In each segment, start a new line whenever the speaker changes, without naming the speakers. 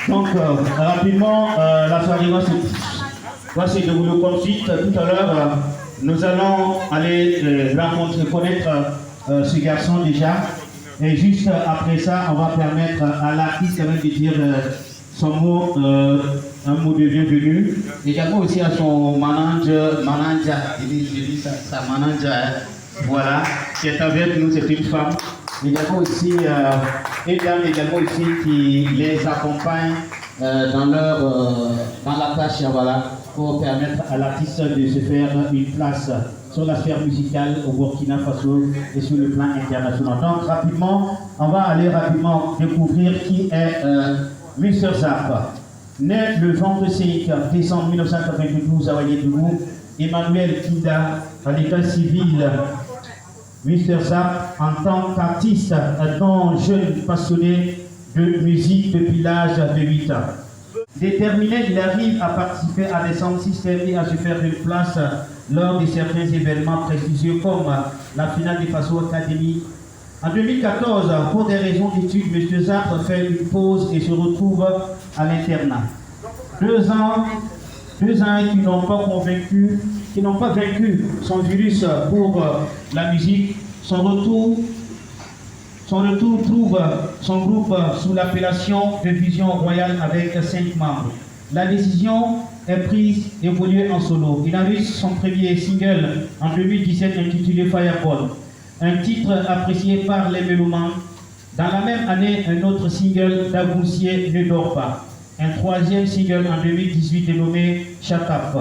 Donc, rapidement, la soirée va se dérouler comme suite. Tout à l'heure, nous allons aller rencontrer, connaître ce garçon déjà. Et juste après ça, on va permettre à l'artiste de dire son mot, un mot de bienvenue. Également aussi à son manager, je dis sa manager, voilà, qui est avec nous, c'est une femme. Également aussi, une dame également aussi qui les accompagne dans la tâche, voilà, pour permettre à l'artiste de se faire une place sur la sphère musicale au Burkina Faso et sur le plan international. Donc rapidement, on va aller rapidement découvrir qui est Mr Zap. Né le 25 décembre 1992 à Ouagadougou, Emmanuel Kinda à l'état civil. Mr Zap, en tant qu'artiste, un jeune passionné de musique depuis l'âge de 8 ans. Déterminé, il arrive à participer à des sound systems et à se faire une place lors de certains événements prestigieux comme la finale des Faso Academy. En 2014, pour des raisons d'études, M. Zap fait une pause et se retrouve à l'internat. 2 ans qui n'ont pas vaincu son virus pour la musique. Son retour trouve son groupe sous l'appellation de Vision Royale avec 5 membres. La décision est prise d'évoluer en solo. Il enregistre son premier single en 2017 intitulé Fireball, un titre apprécié par les mélomanes. Dans la même année, un autre single d'Agoussier Ne dort pas. Un 3e single en 2018 dénommé Shut Up.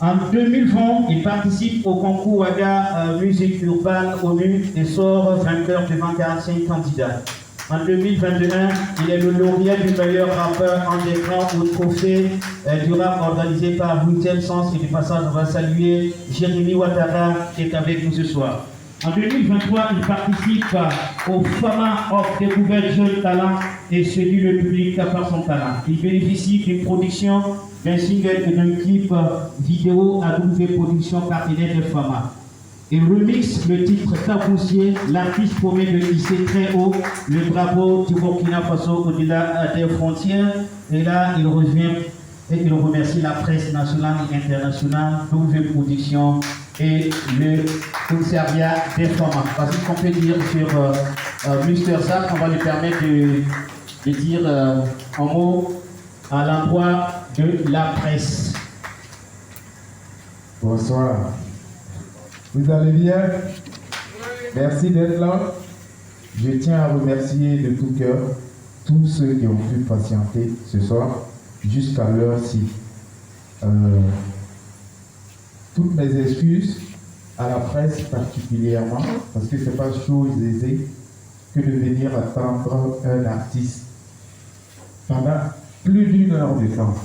En 2020, il participe au concours Ouaga Musique Urbaine ONU et sort vainqueur devant 45 candidats. En 2021, il est le lauréat du meilleur rappeur en écran au trophée du rap organisé par 8e Sens. Et du passage, on va saluer Jérémy Ouattara qui est avec nous ce soir. En 2023, il participe au Fama of Découverte Jeune Talent et séduit le public par son talent. Il bénéficie d'une production, d'un single et d'un clip vidéo à double production partenaire de Fama. Il remixe le titre Taboussier. L'artiste promet de hisser très haut le drapeau du Burkina Faso au-delà des frontières. Et là, il revient et il remercie la presse nationale et internationale, double production et le commissariat des femmes. Parce qu'on peut dire sur Mr Zap, on va lui permettre de dire un mot à l'endroit de la presse.
Bonsoir. Vous allez bien? Merci d'être là. Je tiens à remercier de tout cœur tous ceux qui ont pu patienter ce soir jusqu'à l'heure-ci. Toutes mes excuses à la presse particulièrement, parce que ce n'est pas chose aisée que de venir attendre un artiste pendant plus d'1 heure de temps.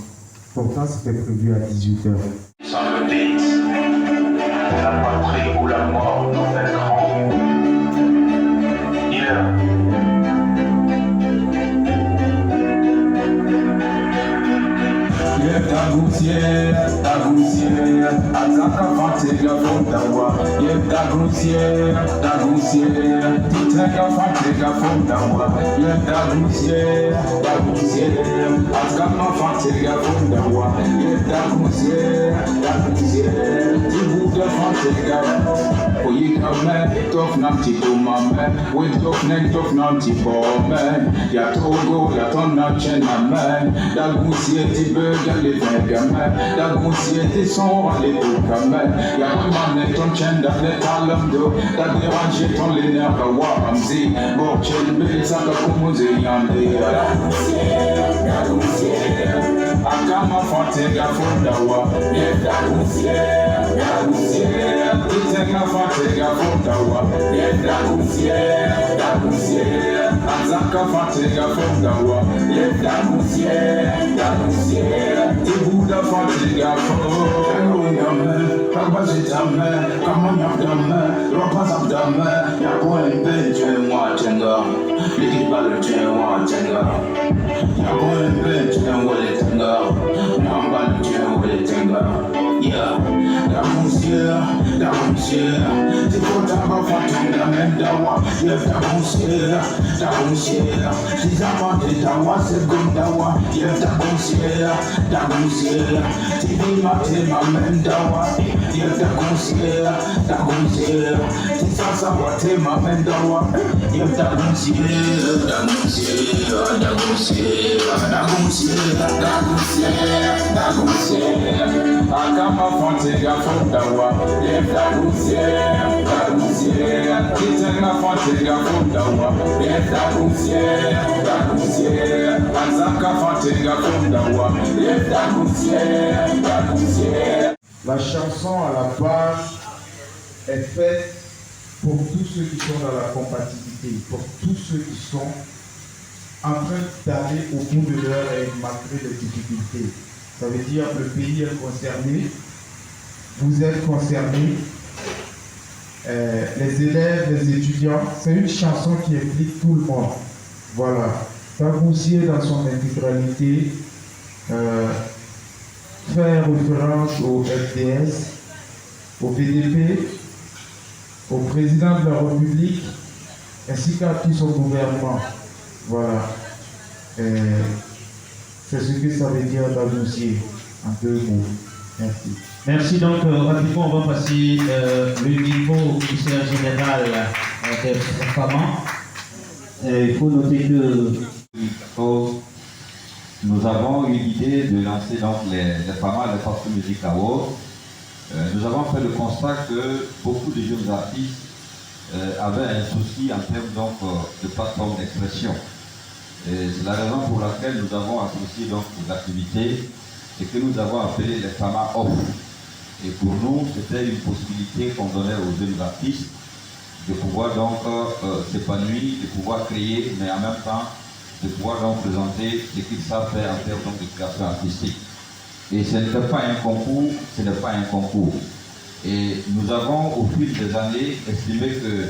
Pourtant, c'était prévu à 18h.
Sans le beat, la patrie ou la mort nous vaincront.
Dagoutier, Azaka Fantega Fondawa, Dagoutier, Titega Fantega Fondawa, Dagoutier, Azaka Fantega Fondawa, Dagoutier, Tibuga Fantega, Oyikame, Tof Nanti Kumame, with Tof Nek Tof Nanti Bome, Yatogo, Yatona Chenaman, Dagoutier, Tibuga, les Vengaman, Dagoutier, Tisson, les Bukaman, Yamaman, ton Chen, les Talamdo, Dagérangé, ton Léner, Wamzi, Borchen, Belsaka Kumuzi, Yande, Dagoutier, Akama Fantega Fondawa, Dagoutier, Titega Fantega Fondawa, Dagoutier, Azaka Fantega Fondawa, Dagoutier, Tibuda Fantega Fondawa, Kabajitame, Kamanyakame, Rapazabdame, Yakoembe, Jenwa Jenga, Likibal Jenwa Jenga, Yakoembe, Jenwa Jenga, Nambal Jenwa Jenga. Yeah, Dagoutier, Tikota Bafatanga Men, mendawa, yefta consiera, da consiera, tizamante dawa, segundawa, yefta consiera, tivimate mendawa, yefta consiera, tizasawate mendawa, yefta consiera, Akama Fontiga Fondawa, Yefta Roussia, Kitanga Fontiga Fondawa, Yefta Roussia, Azaka Fontiga Fondawa, Yefta Roussia.
La chanson à la base est faite pour tous ceux qui sont dans la compatibilité, pour tous ceux qui sont en train d'aller au bout de leur rêve malgré les difficultés. Ça veut dire que le pays est concerné, vous êtes concernés, les élèves, les étudiants. C'est une chanson qui implique tout le monde. Voilà. Tagounsié dans son intégralité fait référence au FDS, au PDP, au président de la République, ainsi qu'à tout son gouvernement. Voilà. C'est ce que ça veut dire Tagounsié, en deux mots. Merci.
Merci. Donc, rapidement, on va passer le niveau au ministère général des femmes. Il faut noter que
nous avons eu l'idée de lancer donc les FAMA, les Fast Music Awards. Nous avons fait le constat que beaucoup de jeunes artistes avaient un souci en termes donc, de plateforme d'expression. C'est la raison pour laquelle nous avons associé donc les activités et que nous avons appelé les FAMA Off. Et pour nous, c'était une possibilité qu'on donnait aux jeunes artistes de pouvoir donc s'épanouir, de pouvoir créer, mais en même temps de pouvoir donc présenter ce qu'ils savent faire en termes donc, de création artistique. Et ce n'était pas un concours, ce n'est pas un concours. Et nous avons au fil des années estimé que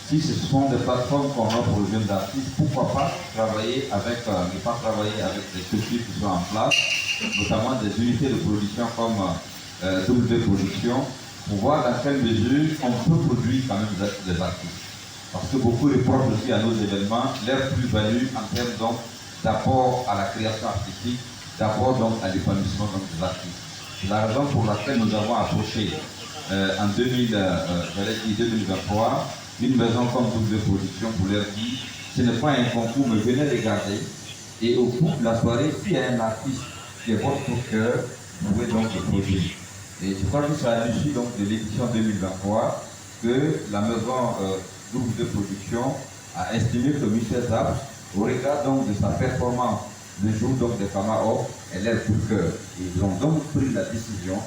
si ce sont des plateformes qu'on offre aux jeunes artistes, pourquoi pas travailler avec, ne pas travailler avec des structures qui sont en place, notamment des unités de production comme W Production, pour voir dans quelle mesure on peut produire quand même des artistes. Parce que beaucoup reprochent aussi à nos événements leur plus-value en termes donc d'apport à la création artistique, d'apport donc à l'épanouissement des artistes. C'est la raison pour laquelle nous avons approché en 2023 une maison comme W Production pour leur dire ce n'est pas un concours, mais venez regarder. Et au cours de la soirée, s'il y a un artiste qui est votre coup de cœur, vous pouvez donc le produire. Et je crois que c'est à l'issue donc de l'édition 2023 que la maison W Production a estimé que Michel Zap, au regard donc de sa performance le jour donc des FAMA Off, elle est le coup de cœur. Ils ont donc pris la décision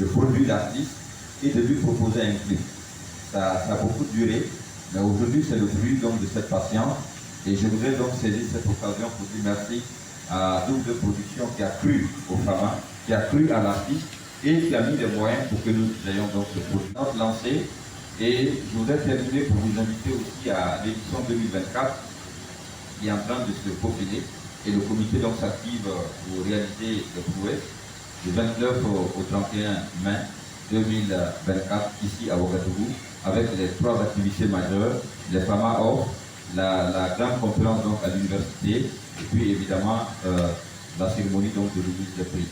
de produire l'artiste et de lui proposer un clip. Ça a beaucoup duré, mais aujourd'hui c'est le fruit donc de cette patience. Et je voudrais donc saisir cette occasion pour dire merci à W Production qui a cru au FAMA, qui a cru à l'artiste et qui a mis les moyens pour que nous ayons donc ce produit lancé. Et je voudrais terminer pour vous inviter aussi à l'édition 2024 qui est en train de se profiler. Et le comité donc s'active pour réaliser les prouesses du 29 au 31 mai 2024 ici à Ouagadougou avec les 3 activités majeures, les FAMA Off, la grande conférence donc à l'université et puis évidemment la cérémonie donc de remise des prix.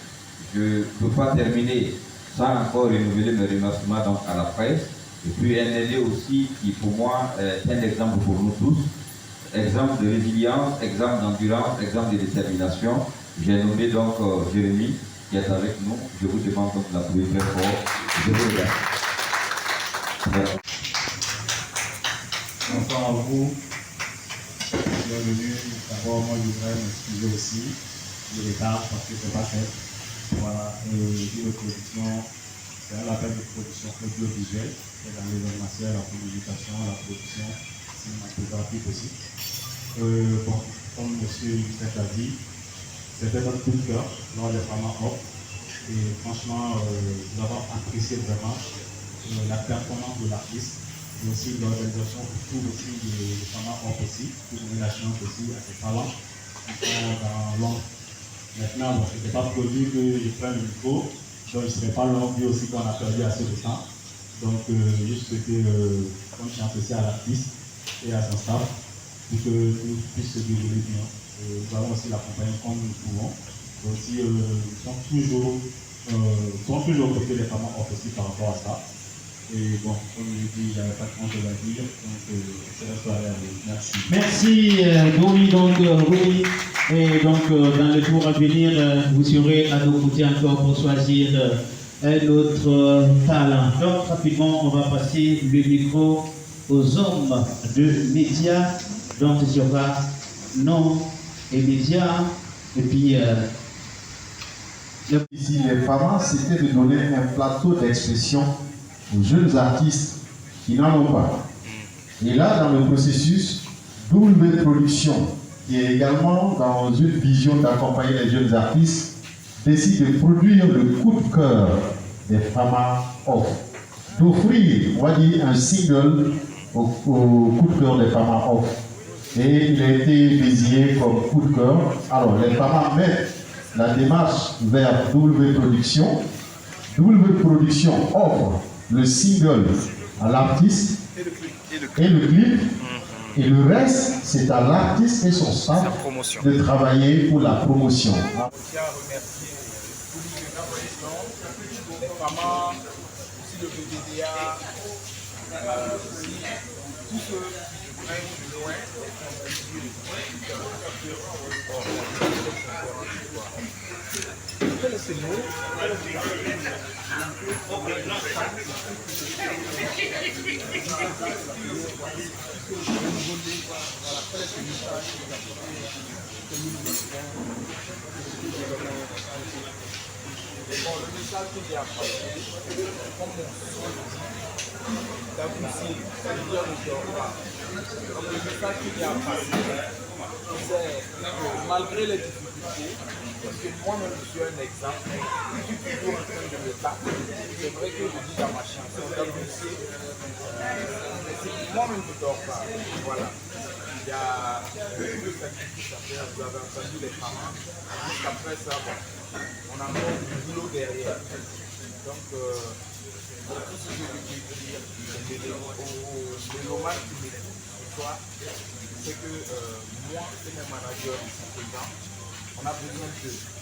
Je ne peux pas terminer sans encore renouveler mes remerciements donc à la presse et puis un aîné aussi qui pour moi est un exemple pour nous tous. Exemple de résilience, exemple d'endurance, exemple de détermination. J'ai nommé donc Jérémy qui est avec nous. Je vous demande donc de l'applaudir très fort. Je vous remercie.
Bonsoir à vous. Bienvenue. D'abord, moi, je voudrais m'excuser aussi de l'écart parce que c'est pas fait. Voilà. Et de production, c'est un appel de production audiovisuelle. C'est dans l'événementiel, la communication, la production cinématographique aussi. Bon, comme monsieur l'a dit, c'était notre coup de cœur lors des FAMA Off. Et franchement, nous avons apprécié vraiment la performance de l'artiste, mais aussi l'organisation autour aussi des FAMA Off aussi, pour donner la chance aussi à ces talents qui sont dans l'ombre. Maintenant, bon, ce n'était pas produit que je prenne le micro, donc je ne serai pas long vu aussi qu'on a perdu assez de temps. Donc, juste que, comme chance aussi à l'artiste, et à son staff pour que nous puissions se dérouler bien. Nous allons aussi l'accompagner comme nous pouvons. Et aussi, ils sont toujours occupés les femmes aussi par rapport à ça. Et bon, comme je l'ai dit, il n'y avait pas de grand chose à dire. Donc, c'est la soirée à vous. Merci.
Merci, Doni. Donc, oui. Et donc, dans le tour à venir, vous serez à nos côtés encore pour choisir un autre talent. Donc, rapidement, on va passer le micro aux hommes de médias. Donc, il y aura nom et médias. Et puis,
ici, les femmes, c'était de donner un plateau d'expression aux jeunes artistes qui n'en ont pas. Et là, dans le processus, W Production, qui est également dans une vision d'accompagner les jeunes artistes, décide de produire le coup de cœur des femmes off, d'offrir, on va dire, un single au coup de cœur des femmes off. Et il a été désigné comme coup de cœur. Alors, les femmes mettent la démarche vers W Production. W Production offre le single à l'artiste et le clip. Et le reste, c'est à l'artiste et son staff de travailler pour la promotion.
Je tiens à remercier tous les FAMA, aussi le BDDA, aussi tous ceux qui prennent de loin Bon, le message que j'ai apporté, comme mon son d'adoucir, c'est-à-dire ne dort pas. Donc le message que j'ai apporté, c'est que malgré les difficultés, parce que moi-même je suis un exemple, je suis toujours en train de me battre. C'est vrai que je dis dans ma chanson d'adoucir, mais moi-même je ne dors pas. Voilà. Il y a beaucoup de sacrifices à faire, vous avez entendu les femmes. Jusqu'après ça, bon, on a encore du boulot derrière. Donc, tout ce que je veux dire aux mélomanes qui m'écoutent ce soir, c'est que moi et mes managers ici présents, on a besoin d'eux.